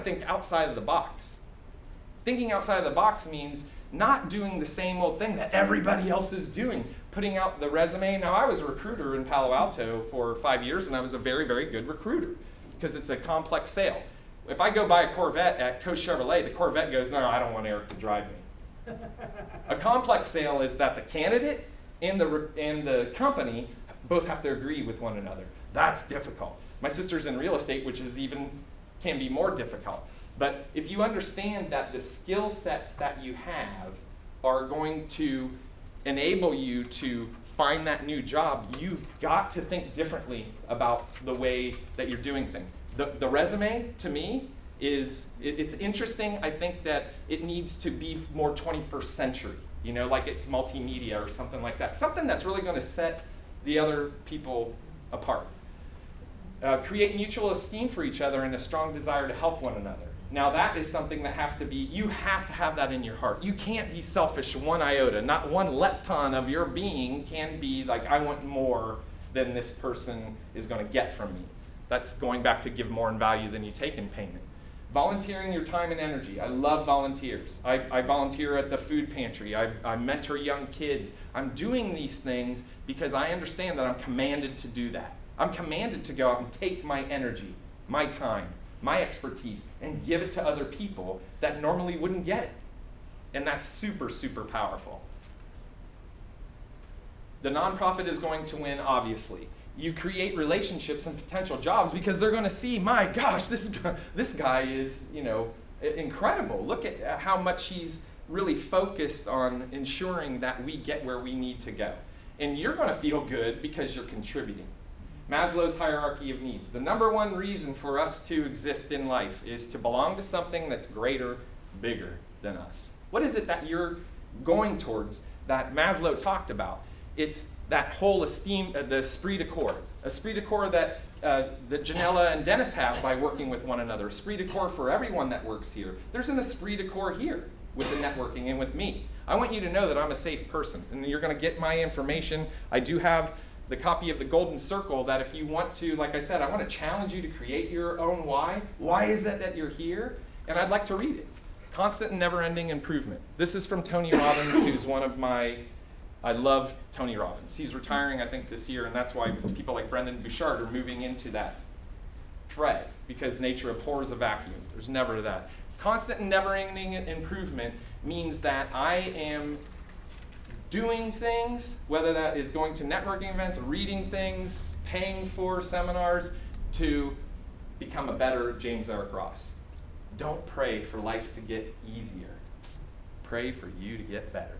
think outside of the box. Thinking outside of the box means not doing the same old thing that everybody else is doing, putting out the resume. Now, I was a recruiter in Palo Alto for 5 years, and I was a very, very good recruiter because it's a complex sale. If I go buy a Corvette at Coast Chevrolet, the Corvette goes, no, I don't want Eric to drive me. A complex sale is that the candidate and the company both have to agree with one another. That's difficult. My sister's in real estate, which is can be more difficult. But if you understand that the skill sets that you have are going to enable you to find that new job, you've got to think differently about the way that you're doing things. The resume, to me, it's interesting. I think that it needs to be more 21st century, like it's multimedia or something like that. Something that's really going to set the other people apart. Create mutual esteem for each other and a strong desire to help one another. Now that is something that has to be, you have to have that in your heart. You can't be selfish one iota. Not one lepton of your being can be like, I want more than this person is going to get from me. That's going back to give more in value than you take in payment. Volunteering your time and energy. I love volunteers. I volunteer at the food pantry. I mentor young kids. I'm doing these things because I understand that I'm commanded to do that. I'm commanded to go out and take my energy, my time, my expertise, and give it to other people that normally wouldn't get it. And that's super, super powerful. The nonprofit is going to win, obviously. You create relationships and potential jobs because they're going to see, my gosh, this guy is, incredible. Look at how much he's really focused on ensuring that we get where we need to go. And you're going to feel good because you're contributing. Maslow's hierarchy of needs. The number one reason for us to exist in life is to belong to something that's greater, bigger than us. What is it that you're going towards that Maslow talked about? It's that whole esteem, the esprit de corps. Esprit de corps that Janella and Dennis have by working with one another. Esprit de corps for everyone that works here. There's an esprit de corps here with the networking and with me. I want you to know that I'm a safe person, and you're going to get my information. I do have the copy of the Golden Circle that if you want to, like I said, I want to challenge you to create your own why. Why is it that you're here? And I'd like to read it. Constant and never-ending improvement. This is from Tony Robbins, who's one of I love Tony Robbins. He's retiring, I think, this year, and that's why people like Brendan Bouchard are moving into that thread, because nature abhors a vacuum. There's never that. Constant and never-ending improvement means that I am doing things, whether that is going to networking events, reading things, paying for seminars, to become a better James Eric Ross. Don't pray for life to get easier. Pray for you to get better.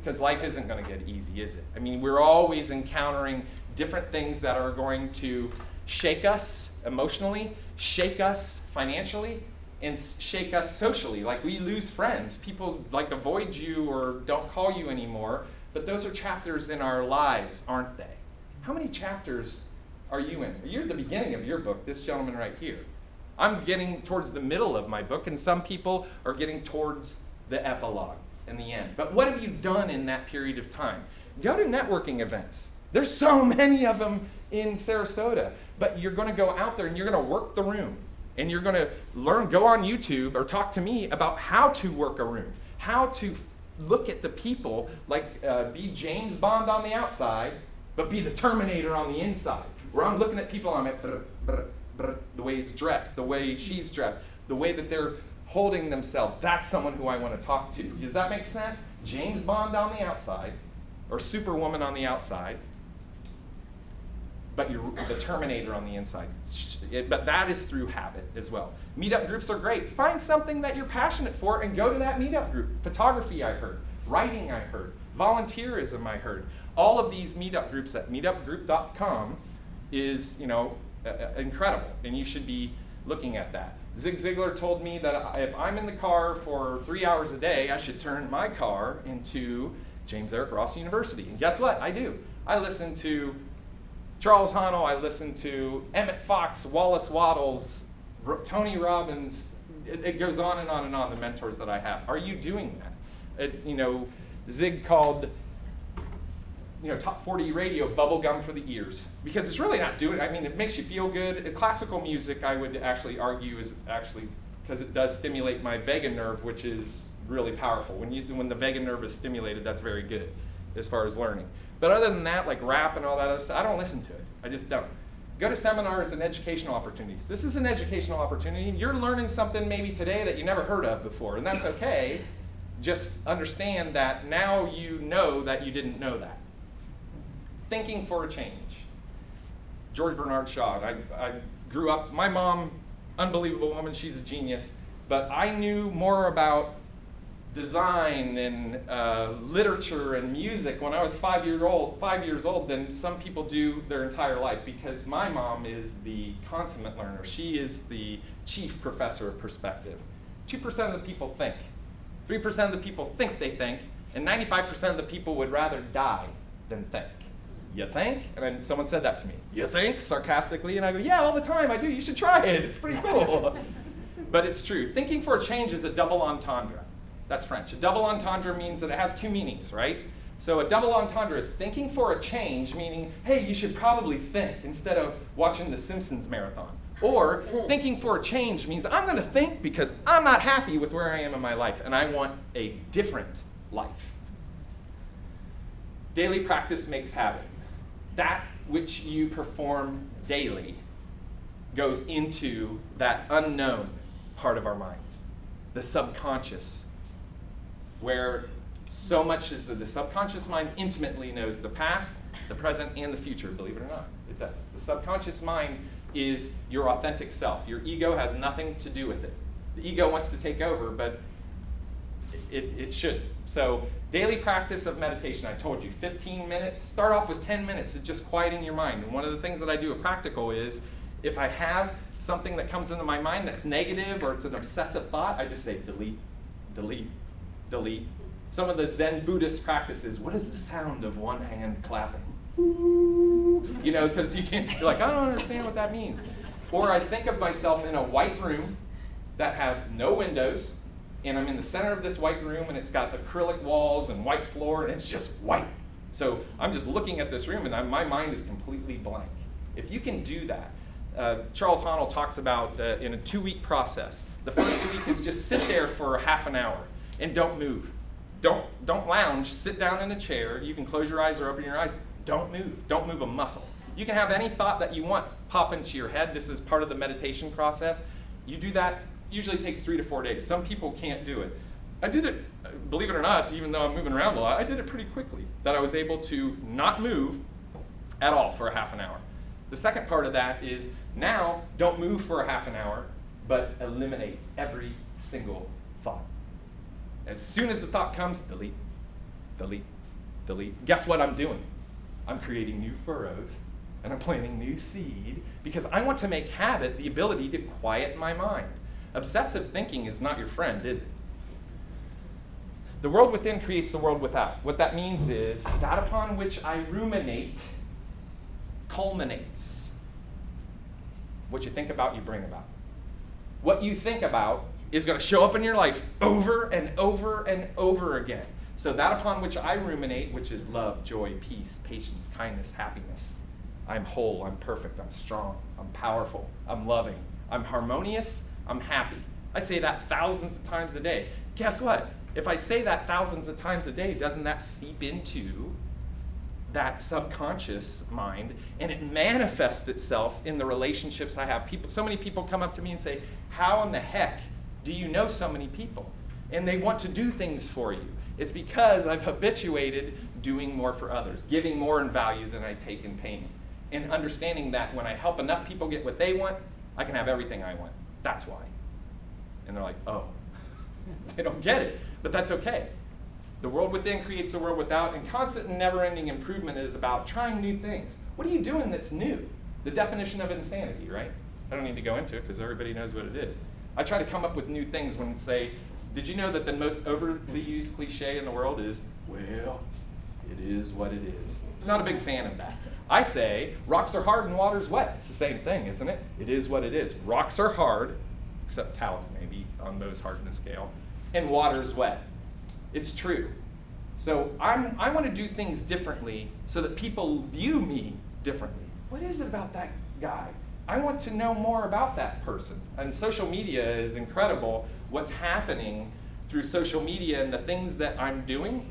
Because life isn't going to get easy, is it? I mean, we're always encountering different things that are going to shake us emotionally, shake us financially, and shake us socially. Like, we lose friends. People avoid you or don't call you anymore. But those are chapters in our lives, aren't they? How many chapters are you in? You're at the beginning of your book, this gentleman right here. I'm getting towards the middle of my book, and some people are getting towards the epilogue and the end. But what have you done in that period of time? Go to networking events. There's so many of them in Sarasota. But you're going to go out there and you're going to work the room. And you're going to learn, go on YouTube or talk to me about how to work a room, how to look at the people, be James Bond on the outside, but be the Terminator on the inside. Where I'm looking at people, I'm like, the way he's dressed, the way she's dressed, the way that they're holding themselves. That's someone who I want to talk to. Does that make sense? James Bond on the outside, or Superwoman on the outside, but you're the Terminator on the inside. But that is through habit as well. Meetup groups are great. Find something that you're passionate for and go to that meetup group. Photography, I heard. Writing, I heard. Volunteerism, I heard. All of these meetup groups at meetupgroup.com is, incredible, and you should be looking at that. Zig Ziglar told me that if I'm in the car for 3 hours a day, I should turn my car into James Eric Ross University. And guess what? I do. I listen to Charles Haanel, I listen to Emmett Fox, Wallace Wattles, Tony Robbins. It goes on and on and on, the mentors that I have. Are you doing that? Zig called top 40 radio, bubble gum for the ears, because it's really not doing, I mean, it makes you feel good. Classical music, I would actually argue, is actually, because it does stimulate my vagus nerve, which is really powerful. When the vagus nerve is stimulated, that's very good as far as learning. But other than that, like rap and all that other stuff, I don't listen to it. I just don't. Go to seminars and educational opportunities. This is an educational opportunity. You're learning something maybe today that you never heard of before, and that's okay. Just understand that now you know that you didn't know that. Thinking for a change. George Bernard Shaw. I grew up, my mom, unbelievable woman, she's a genius, but I knew more about design and literature and music when I was 5 years old than some people do their entire life, because my mom is the consummate learner. She is the chief professor of perspective. 2% of the people think. 3% of the people think they think, and 95% of the people would rather die than think. You think? And then someone said that to me. You think? Sarcastically. And I go, yeah, all the time I do. You should try it. It's pretty cool. But it's true. Thinking for a change is a double entendre. That's French. A double entendre means that it has two meanings, right? So a double entendre is thinking for a change, meaning, hey, you should probably think instead of watching the Simpsons marathon. Or thinking for a change means I'm going to think because I'm not happy with where I am in my life and I want a different life. Daily practice makes habit. That which you perform daily goes into that unknown part of our minds, the subconscious, where so much is that the subconscious mind intimately knows the past, the present, and the future, believe it or not. It does. The subconscious mind is your authentic self. Your ego has nothing to do with it. The ego wants to take over, but it shouldn't. So daily practice of meditation, I told you, 15 minutes. Start off with 10 minutes of just quieting your mind. And one of the things that I do at Practical is if I have something that comes into my mind that's negative or it's an obsessive thought, I just say delete, delete, delete. Some of the Zen Buddhist practices, what is the sound of one hand clapping? You know, because you can't, you're like, I don't understand what that means. Or I think of myself in a white room that has no windows, and I'm in the center of this white room, and it's got acrylic walls and white floor, and it's just white. So I'm just looking at this room, and my mind is completely blank. If you can do that, Charles Haanel talks about in a 2-week process. The first week is just sit there for half an hour and don't move. Don't lounge. Sit down in a chair. You can close your eyes or open your eyes. Don't move. Don't move a muscle. You can have any thought that you want pop into your head. This is part of the meditation process. You do that. Usually takes 3 to 4 days. Some people can't do it. I did it, believe it or not, even though I'm moving around a lot, I did it pretty quickly, that I was able to not move at all for a half an hour. The second part of that is now don't move for a half an hour, but eliminate every single thought. As soon as the thought comes, delete, delete, delete. Guess what I'm doing? I'm creating new furrows and I'm planting new seed because I want to make habit the ability to quiet my mind. Obsessive thinking is not your friend, is it? The world within creates the world without. What that means is that upon which I ruminate culminates. What you think about, you bring about. What you think about is going to show up in your life over and over and over again. So that upon which I ruminate, which is love, joy, peace, patience, kindness, happiness. I'm whole, I'm perfect, I'm strong, I'm powerful, I'm loving, I'm harmonious, I'm happy. I say that thousands of times a day. Guess what? If I say that thousands of times a day, doesn't that seep into that subconscious mind, and it manifests itself in the relationships I have? So many people come up to me and say, how in the heck do you know so many people? And they want to do things for you. It's because I've habituated doing more for others, giving more in value than I take in payment, and understanding that when I help enough people get what they want, I can have everything I want. That's why. And they're like, oh, they don't get it, but that's okay. The world within creates the world without, and constant and never-ending improvement is about trying new things. What are you doing that's new? The definition of insanity, right? I don't need to go into it because everybody knows what it is. I try to come up with new things when say, did you know that the most overly used cliche in the world is, well, it is what it is. I'm not a big fan of that. I say, rocks are hard and water's wet. It's the same thing, isn't it? It is what it is. Rocks are hard, except talent maybe on Mohs hardness scale, and water's wet. It's true. So I want to do things differently so that people view me differently. What is it about that guy? I want to know more about that person. And social media is incredible. What's happening through social media and the things that I'm doing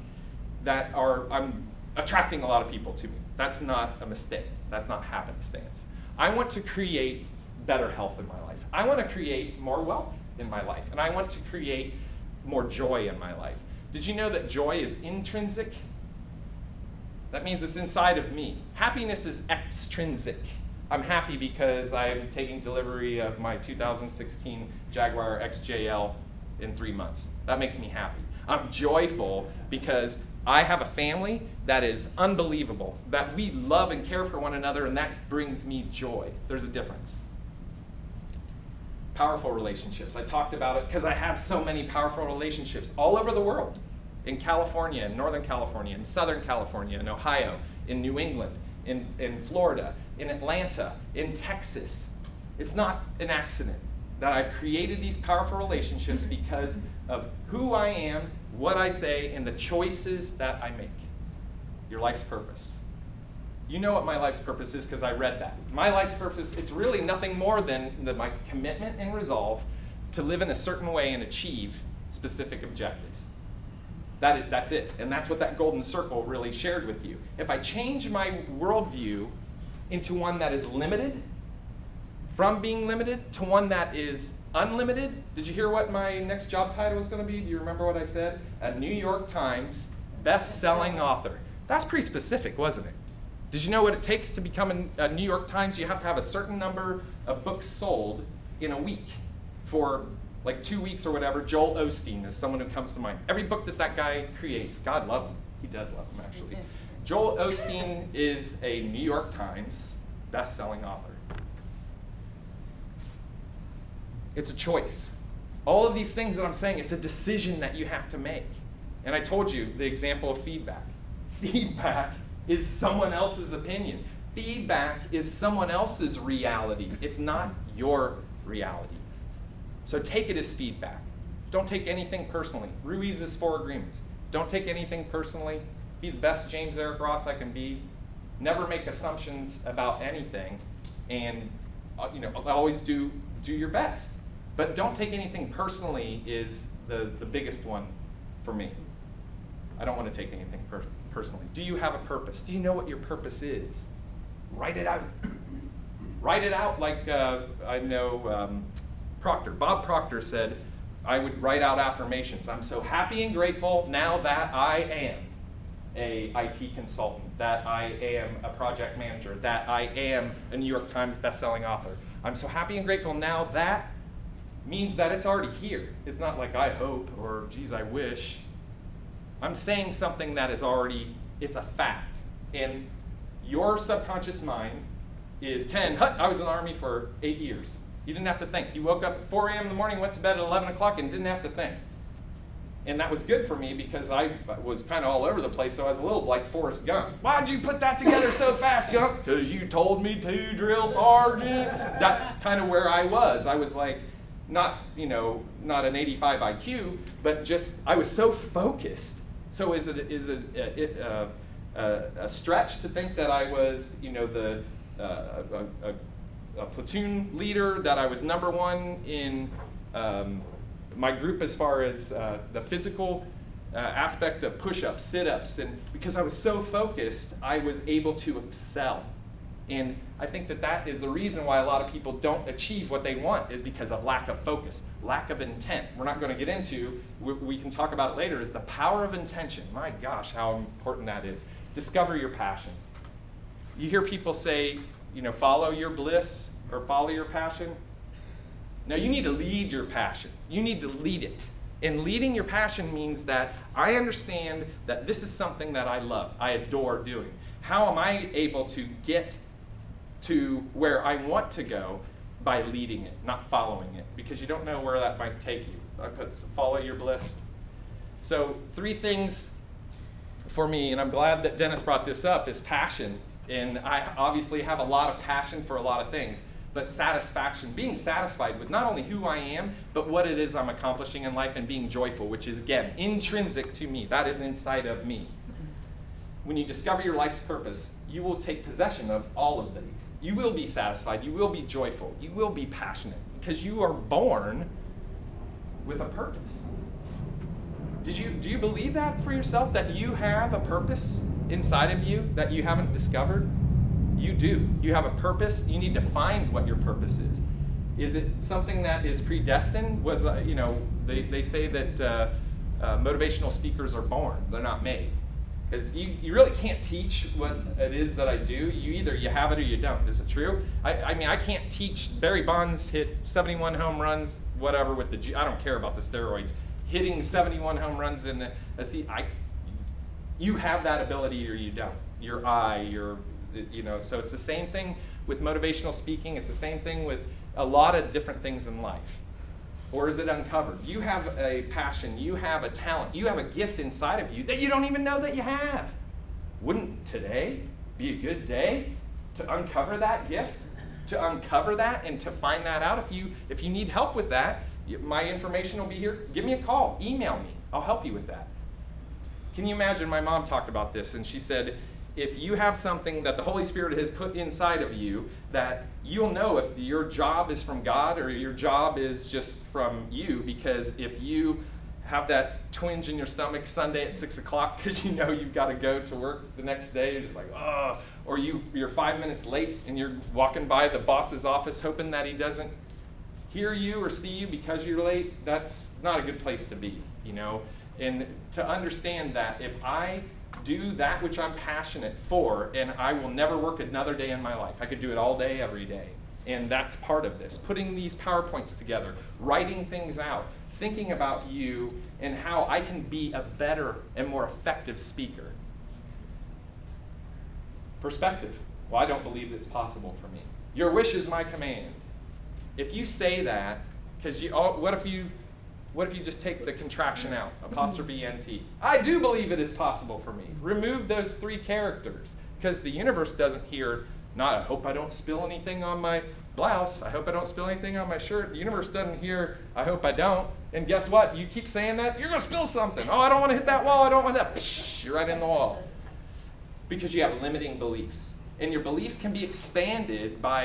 that I'm attracting a lot of people to me. That's not a mistake. That's not happenstance. I want to create better health in my life. I want to create more wealth in my life. And I want to create more joy in my life. Did you know that joy is intrinsic? That means it's inside of me. Happiness is extrinsic. I'm happy because I'm taking delivery of my 2016 Jaguar XJL in 3 months. That makes me happy. I'm joyful because I have a family that is unbelievable, that we love and care for one another, and that brings me joy. There's a difference. Powerful relationships. I talked about it because I have so many powerful relationships all over the world. In California, in Northern California, in Southern California, in Ohio, in New England, in Florida, in Atlanta, in Texas. It's not an accident that I've created these powerful relationships because of who I am, what I say, and the choices that I make. Your life's purpose. You know what my life's purpose is because I read that. My life's purpose, it's really nothing more than my commitment and resolve to live in a certain way and achieve specific objectives. That's it. And that's what that golden circle really shared with you. If I change my worldview into one that is limited, from being limited to one that is unlimited. Did you hear what my next job title was going to be? Do you remember what I said? A New York Times best-selling author. That's pretty specific, wasn't it? Did you know what it takes to become a New York Times? You have to have a certain number of books sold in a week. For like 2 weeks or whatever. Joel Osteen is someone who comes to mind. Every book that guy creates, God love him. He does love him, actually. Joel Osteen is a New York Times best-selling author. It's a choice. All of these things that I'm saying, it's a decision that you have to make. And I told you the example of feedback. Feedback is someone else's opinion. Feedback is someone else's reality. It's not your reality. So take it as feedback. Don't take anything personally. Ruiz's 4 agreements. Don't take anything personally. Be the best James Eric Ross I can be. Never make assumptions about anything. And always do your best. But don't take anything personally is the biggest one for me. I don't want to take anything personally. Do you have a purpose? Do you know what your purpose is? Write it out. Write it out like I know Bob Proctor said, I would write out affirmations. I'm so happy and grateful now that I am a IT consultant, that I am a project manager, that I am a New York Times bestselling author. I'm so happy and grateful now that means that it's already here. It's not like I hope or geez, I wish. I'm saying something that is already, it's a fact. And your subconscious mind is I was in the Army for 8 years. You didn't have to think. You woke up at 4 a.m. in the morning, went to bed at 11 o'clock, and didn't have to think. And that was good for me because I was kind of all over the place, so I was a little like Forrest Gump. Why'd you put that together so fast, Gump? Because you told me to, drill sergeant. That's kind of where I was. I was like, not an 85 IQ, but just, I was so focused. So is it a stretch to think that I was, a platoon leader, that I was #1 in my group as far as the physical aspect of push-ups, sit-ups, and because I was so focused, I was able to excel. And I think that is the reason why a lot of people don't achieve what they want is because of lack of focus, lack of intent. We're not going to get into, we can talk about it later, is the power of intention. My gosh, how important that is. Discover your passion. You hear people say, follow your bliss or follow your passion. No, you need to lead your passion. You need to lead it. And leading your passion means that I understand that this is something that I love, I adore doing. How am I able to get to where I want to go by leading it, not following it? Because you don't know where that might take you. I put follow your bliss. So 3 things for me, and I'm glad that Dennis brought this up, is passion. And I obviously have a lot of passion for a lot of things. but satisfaction, being satisfied with not only who I am, but what it is I'm accomplishing in life, and being joyful, which is, again, intrinsic to me. That is inside of me. When you discover your life's purpose, you will take possession of all of these. You will be satisfied. You will be joyful. You will be passionate, because you are born with a purpose. Do you believe that for yourself, that you have a purpose inside of you that you haven't discovered? You do. You have a purpose. You need to find what your purpose is. Is it something that is predestined? They say that motivational speakers are born. They're not made. Because you really can't teach what it is that I do. You have it or you don't. Is it true? I can't teach Barry Bonds hit 71 home runs, whatever, with I don't care about the steroids. Hitting 71 home runs in a season. You have that ability or you don't. Your eye, so it's the same thing with motivational speaking. It's the same thing with a lot of different things in life. Or is it uncovered? You have a passion, you have a talent, you have a gift inside of you that you don't even know that you have. Wouldn't today be a good day to uncover that gift? To uncover that and to find that out? If you need help with that, my information will be here. Give me a call, email me. I'll help you with that. Can you imagine, my mom talked about this, and she said, if you have something that the Holy Spirit has put inside of you, that you'll know if your job is from God or your job is just from you, because if you have that twinge in your stomach Sunday at 6 o'clock because you know you've got to go to work the next day, you're just like, oh, or you're 5 minutes late and you're walking by the boss's office hoping that he doesn't hear you or see you because you're late, that's not a good place to be, And to understand that if I do that which I'm passionate for, and I will never work another day in my life. I could do it all day, every day. And that's part of this. Putting these PowerPoints together, writing things out, thinking about you and how I can be a better and more effective speaker. Perspective. Well, I don't believe it's possible for me. Your wish is my command. If you say that, because what if you just take the contraction out, apostrophe NT? I do believe it is possible for me. Remove those three characters, because the universe doesn't hear, I hope I don't spill anything on my blouse, I hope I don't spill anything on my shirt. The universe doesn't hear, I hope I don't. And guess what? You keep saying that, you're going to spill something. Oh, I don't want to hit that wall, I don't want that. Psh, you're right in the wall. Because you have limiting beliefs. And your beliefs can be expanded by